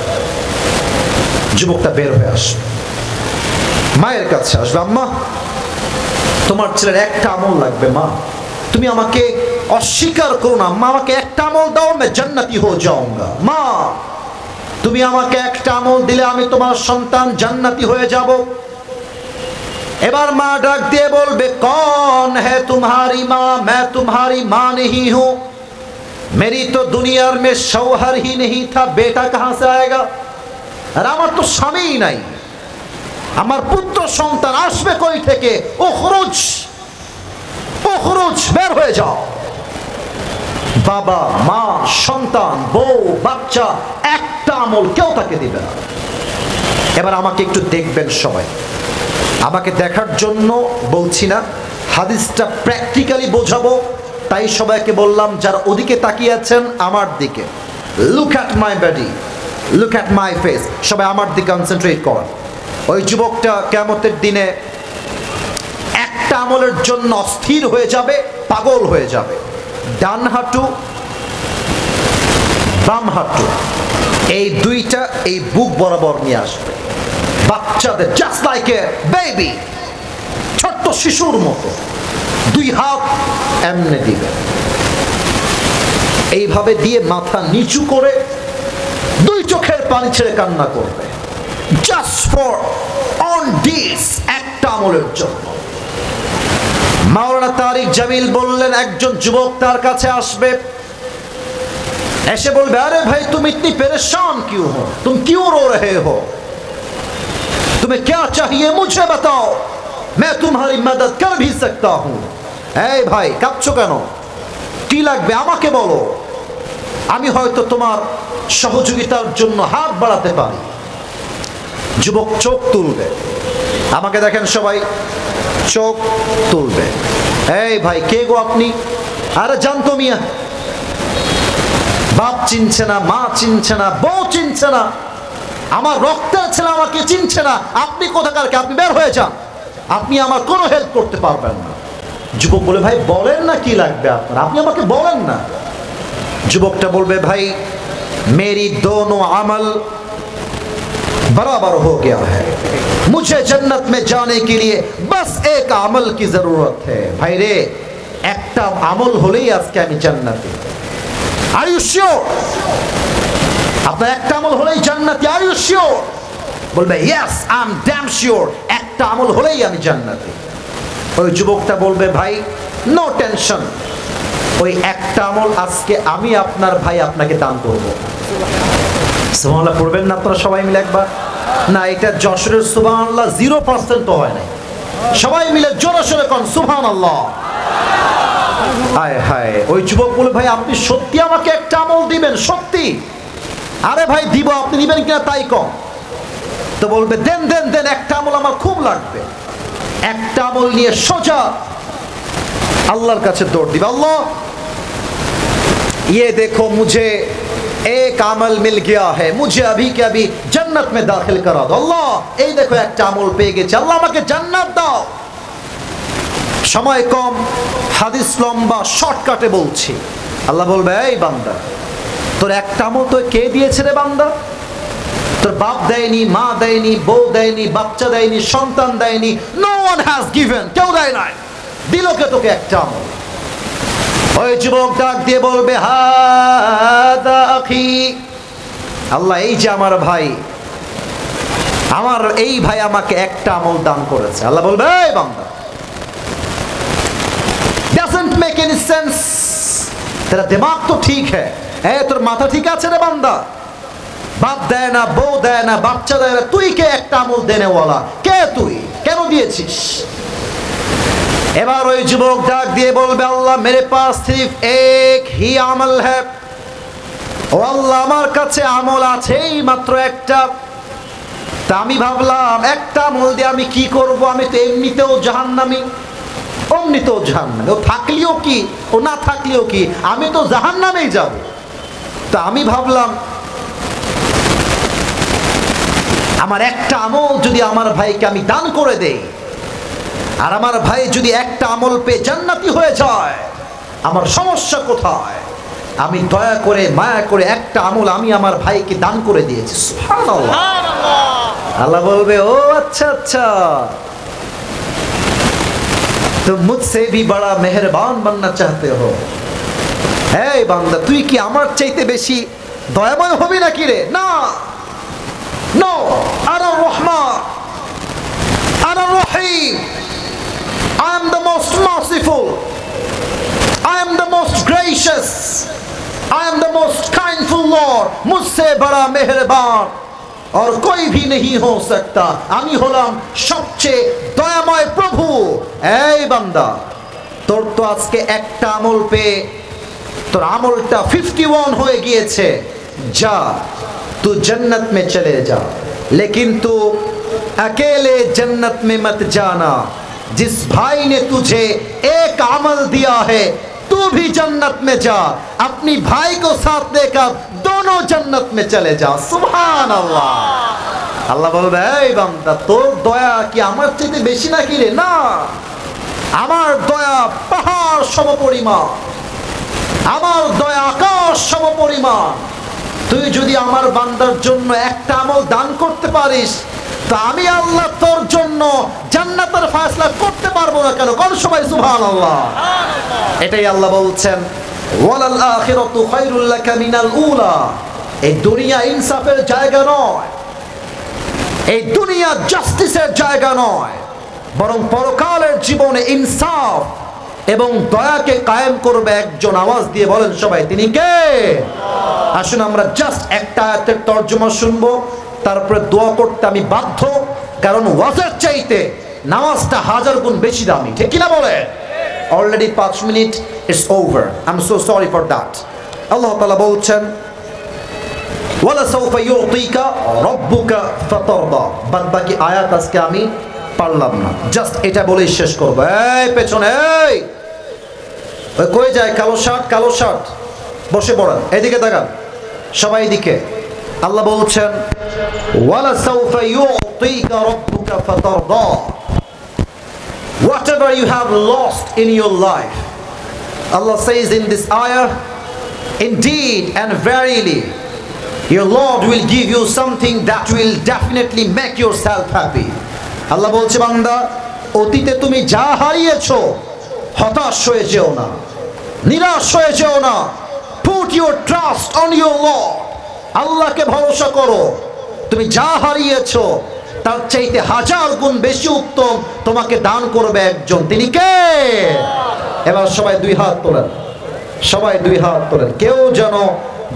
যুবকটা বের হয়ে আসবে, মায়ের কাছে আসবে, আম্মা তোমার ছেলের একটা আমল লাগবে মা, তুমি আমাকে অস্বীকার করো না, মা আমাকে একটা আমল দাও, मैं जन्नती हो जाऊंगा। মা তুমি আমাকে একটা আমল দিলে আমি তোমার সন্তান জান্নাতি হয়ে যাব। এবার মা ডাক দিয়ে বলবে कौन है तुम्हारी माँ, मैं तुम्हारी माँ नहीं हूँ, मेरी तो दुनिया में शौहर ही नहीं था, बेटा कहाँ से आएगा? আর আমার তো স্বামী নাই, আমার পুত্র সন্তান আসবে কই থেকে? উখরুজ উখরুজ, বের হয়ে যাও। বাবা মা সন্তান বউ বাচ্চা একটা আমল কেউ তাকে দিবে না। এবার আমাকে একটু দেখবেন সবাই, আমাকে দেখার জন্য বলছি না, হাদিসটা প্র্যাকটিক্যালি বোঝাবো, তাই সবাইকে বললাম যারা ওদিকে তাকিয়ে আছেন আমার দিকে, look at my body, look at my face, সবাই আমার দিকে কনসেন্ট্রেট কর। ওই যুবকটা কিয়ামতের দিনে একটা আমলের জন্য অস্থির হয়ে যাবে, পাগল হয়ে যাবে। ডান হাঁটু বাম হাঁটু এই দুইটা এই বুক বরাবর নিয়ে আসবে, বাচ্চাদের জাস্ট লাইক এ বেবি, ছোট্ট শিশুর মতো দুই হাত এমনে দিবে, এইভাবে দিয়ে মাথা নিচু করে দুই চোখের পানি ছেড়ে কান্না করবে, জাস্ট ফর অন দিস, একটা আমলের জন্য। মাওলানা তারিক জামিল বললেন একজন যুবক তার কাছে আসবে, এসে বলবে আরে ভাই तुम इतनी परेशान क्यों हो, तुम क्यों रो रहे हो, तुम्हें क्या चाहिए मुझे बताओ, मैं तुम्हारी मदद कर भी सकता हूं। এই ভাই কাঁদছো কেন, কি লাগবে আমাকে বলো, আমি হয়তো তোমার সহযোগিতার জন্য হাত বাড়াতে পারি। যুবক চোখ তুলবে, আমাকে দেখেন সবাই, চোখ তুলবে। এই ভাই কে গো আপনি? আরে জানতো মিয়া, বাপ চিনছে না, মা চিনছে না, বউ চিনছে না, আমার রক্তের ছেলে আমাকে চিনছে না, আপনি কোথাকার কে, আপনি বের হয়ে যান, আপনি আমার কোনো হেল্প করতে পারবেন না। যুবক বলে ভাই বলেন না কি লাগবে আপনার, আপনি আমাকে বলেন না। যুবকটা বলবে ভাই मेरी दोनों अमल बराबर हो गया है, मुझे जन्नत में जाने के लिए बस एक अमल की जरूरत है। भाई रे একটা আমল হলেই আজকে আমি জান্নাতি। Are you sure? আপনার একটা আমল হলেই জান্নাতি, আর ইউ শিওর? বলবে yes I am damn sure, একটা আমল হলেই আমি জান্নাতি। ওই যুবকটা বলবে ভাই নো টেনশন, ওই একটা আমল আজকে আমি আপনার ভাই আপনাকে দান করব। সুবহানাল্লাহ পড়বেন না আপনারা সবাই মিলে একবার? না, এটা যশোরের সুবহানাল্লাহ 0% হয় নাই, সবাই মিলে জোরে সোরে কোন সুবহানাল্লাহ। হায় হায়, ওই যুবক বলে ভাই আপনি সত্যি আমাকে একটা আমল দিবেন? সত্যি? আরে ভাই দিব, আপনি দিবেন কিনা তাই কম। তো বলবে দেন দেন দেন, একটা আমল আমার খুব লাগবে। একটা আমল নিয়ে সোজা আল্লাহর কাছে দৌড় দিবে। আল্লাহ ये देखो मुझे एक अमल मिल गया है, मुझे अभी के अभी जन्नत में दाखिल करा दो। अल्लाह এই দেখো একটা আমল পেয়ে গেছি, আল্লাহ আমাকে জান্নাত দাও। সময় কম, হাদিস লম্বা, শর্টকাটে বলছি। আল্লাহ বলবে এই বান্দা, তোর একটা আমল তো কে দিয়েছে রে বান্দা? তোর বাপ দেয়নি, মা দেয়নি, বউ দেয়নি, বাচ্চা দেয়নি, সন্তান দেয়নি। নো ওয়ান হ্যাজ গিভেন, কেউ দেয় নাই। দিল কে তোকে একটা আমল? ওই যুবক ডাক দিয়ে বলবে হাদা আখি, আল্লাহ এই যে আমার ভাই, আমার এই ভাই আমাকে একটা আমল দান করেছে। আল্লাহ বলবে এই বান্দা, doesn't make any sense, तेरा दिमाग तो ठीक है, তোর মাথা ঠিক আছে রে বান্দা? বাপ দেয় না, বউ দেয় না, বাচ্চা দেয় না, তুই কে একটা আমল দেনেওয়ালা? কে তুই? কেন দিয়েছিস? এবার ওই যুবক ডাক দিয়ে বলবে আল্লাহ মেরে পাস সির্ফ এক হি আমল হ্যায়, ও আল্লাহ আমার কাছে আমল আছেই মাত্র একটা। তা আমি ভাবলাম একটা আমল দিয়ে আমি কি করব? আমি তো এমনিতেও জাহান্নামী, অমনিতেও জাহান্নামী। ও থাকলেও কি, ও না থাকলেও কি, আমি তো জাহান্নামেই যাব। তা আমি ভাবলাম আমার একটা আমল যদি আমার ভাইকে আমি দান করে দেই, আর আমার ভাই যদি একটা আমল পেয়ে জান্নাতি হয়ে যায়, আমার সমস্যা কোথায়? আমি দয়া করে মায়া করে একটা আমল আমি আমার ভাইকে দান করে দিয়েছি। সুবহানাল্লাহ। আল্লাহ বলবে ও আচ্ছা আচ্ছা, तुम मुझसे भी बड़ा मेहरबान बनना चाहते हो। এই বান্দা, তুই কি আমার চাইতে বেশি দয়াময় হবি নাকি রে? না, নো, আনা রহমান, আনা রহিম, I am the most merciful, I am the most gracious, I am the most kindful Lord, मुझसे बड़ा मेहरबान और कोई भी नहीं हो सकता। আমি হলাম সবচেয়ে দয়াময় প্রভু। এই বান্দা, তোর তো আজকে একটা আমল পেয়ে তোর আমলটা 51 হয়ে গিয়েছে। যা, तू जन्नत में चले जा, लेकिन तू अकेले जन्नत में मत जाना। जिस भाई ने तुझे एक अमल दिया है, तू भी जन्नत में जा, अपनी भाई को साथ लेकर दोनों जन्नत में चले जा। सुभान अल्लाह। আল্লাহ বলবে এই বান্দা, তোর দয়া কি আমার চাইতে বেশি নাকি রে? না, আমার দয়া পাহাড় সমপরিমাণ, আমার দয়া আকাশ সমপরিমাণ। তুই যদি আমার বান্দার জন্য একটা আমল দান করতে পারিস, তা আমি আল্লাহ তোর জন্য জান্নাতের ফয়সালা করতে পারবো না কেন? কোন সবাই সুবহানাল্লাহ। এটাই আল্লাহ বলছেন ওয়ালাল আখিরাতু খায়রুল লাকা মিনাল উলা। এই দুনিয়া ইনসাফের জায়গা নয়, এই দুনিয়া জাস্টিসের জায়গা নয়, বরং পরকালের জীবনে ইনসাফ এবং দয়াকে কায়েম করবে একজন। আওয়াজ দিয়ে বলেন সবাই, তিনি কে? আসুন আমরা জাস্ট একটা আয়াতের তরজমা শুনবো, তারপরে দোয়া করতে আমি বাধ্য, কারণ ওয়াজের চাইতে নামাজটা 1000 গুণ বেশি দামি। ঠিক কিনা বলে? Already 5 minute it's over, I am so sorry for that. আল্লাহ তাআলা বলছেন ওয়ালা সাউফা ইউতিকা রাব্বুকা ফাতারদা। বাদ বাকি আয়াত আজকে আমি পারলাম না, জাস্ট এটা বলেই শেষ করবো। এই পেছনে, এই ওই কই যায়? কালো শার্ট, কালো শার্ট, বসে পড়েন, এদিকে তাকান সবাই, এদিকে। আল্লাহ বলছেন ওয়ালা সাউফা ইউতিকা রাব্বুকা ফাতারদা। Whatever you have lost in your life, Allah says in this ayah, indeed and verily your Lord will give you something that will definitely make yourself happy. আল্লাহ বলছে বান্দা, অতীতে তুমি যা হারিয়েছো হতাশ হয়ে যেও না, নিরাশ হয়ে যেও না। Put your trust on your Lord, আল্লাহকে ভরসা করো। তুমি যা হারিয়েছো তার চাইতে 1000 গুণ বেশি উত্তম তোমাকে দান করবে একজন। তিনি কে? এবার সবাই দুই হাত তোলেন, সবাই দুই হাত তোলেন, কেউ যেন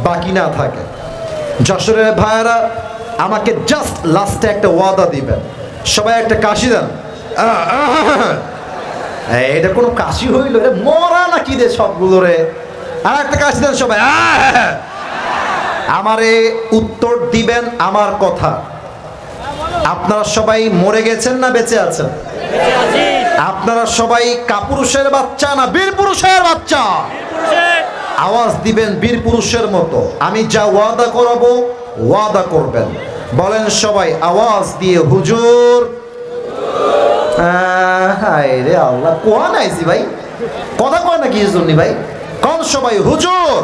বাকি না থাকে। যশোরের ভাইয়েরা আমাকে জাস্ট লাস্টে একটা ওয়াদা দিবেন, সবাই একটা কাশি দেন। এটা কোনো কাশি হইল রে, মরা নাকি রে সবগুলো রে? আর একটা কাশি দেন সবাই। আমারে উত্তর দিবেন আমার কথা। আপনারা সবাই মরে গেছেন না বেঁচে আছেন? আপনারা সবাই কাপুরুষের বাচ্চা না বীর পুরুষের বাচ্চা? আওয়াজ দিবেন বীর পুরুষের মতো। আমি যা ওয়াদা করাবো ওয়াদা করবেন। বলেন সবাই আওয়াজ দিয়ে হুজুর। হায় রে আল্লাহ, কোয়া নাইছি ভাই, কথা কয় না কি জন্য ভাই? কোন সবাই হুজুর।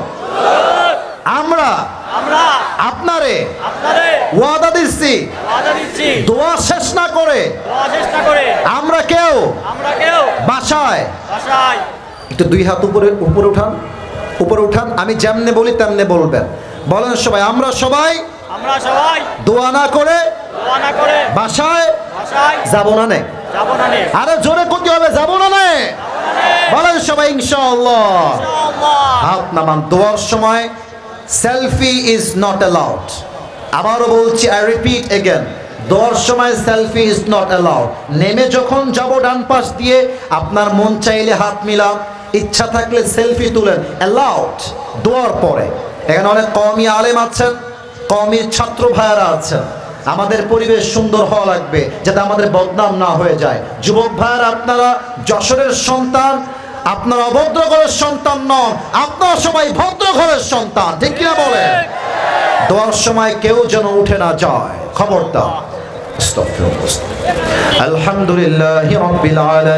আমরা আপনারে ওয়াদা দিচ্ছি, দোয়া শেষ না করে আমরা কেউ বাসায়। একটু দুই হাত উপরে উপরে উঠান, উপরে উঠান। আমি যেমনে বলি তেমনে বলবেন। বলেন সবাই আমরা সবাই দোয়া না করে বাসায় যাব না নে। আরে জোরে করতে হবে, যাব না নে। বলেন সবাই ইনশাআল্লাহ। হাত নামান। দোয়ার সময় সেলফি ইজ নট অ্যালাউড। আবারও বলছি, আই রিপিট এগেন, দোয়ার সময় সেলফি ইজ নট অ্যালাউড। নেমে যখন যাব ডান পাশ দিয়ে, আপনার মন চাইলে হাত মিলান, ইচ্ছা থাকলে সেলফি তুলেন, অ্যালাউড। দোয়ার পরে এখানে অনেক কওমি আলেম আছেন, কওমির ছাত্র ভাইয়ারা আছেন। আমাদের পরিবেশ সুন্দর হওয়া লাগবে যাতে আমাদের বদনাম না হয়ে যায়। যুবক ভাইয়ারা, আপনারা যশোরের সন্তান, আপনারা অভদ্র ঘরের সন্তান নন, আপনারা সবাই ভদ্র ঘরের সন্তান, ঠিক কিনা বলেন? দোয়ার সময় কেউ যেন উঠে না যায়, খবরদার। আলহামদুলিল্লাহি রাব্বিল আলামিন।